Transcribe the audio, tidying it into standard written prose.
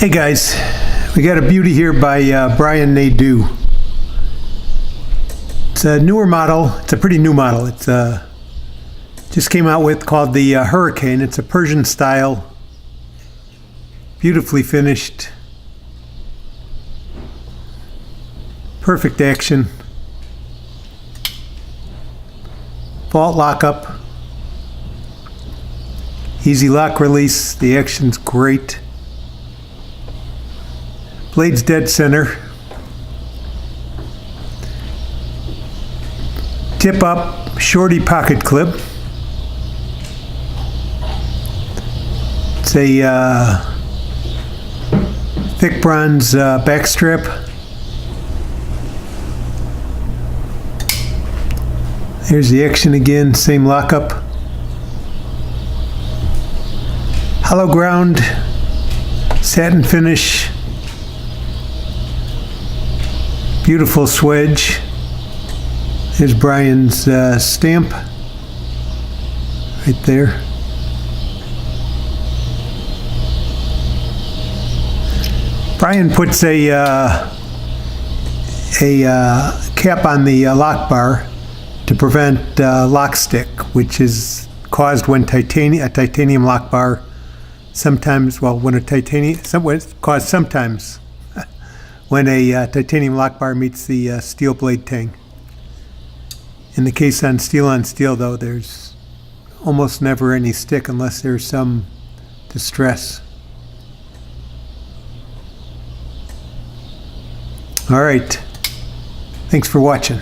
Hey guys, we got a beauty here by Nadeau. It's a newer model. It's a pretty new model. It's just came out with called the Hurricane. It's a Persian style, beautifully finished, perfect action, vault lockup, easy lock release. The action's great. Blade's dead center. Tip up, shorty pocket clip. It's a thick bronze back strap. Here's the action again, same lockup. Hollow ground, satin finish. Beautiful swedge. Here's Brian's stamp right there. Brian puts a cap on the lock bar to prevent lock stick, which is caused when a titanium lock bar sometimes, well, when a titanium, it's caused sometimes when a titanium lock bar meets the steel blade tang. In the case on steel, though, there's almost never any stick unless there's some distress. All right. Thanks for watching.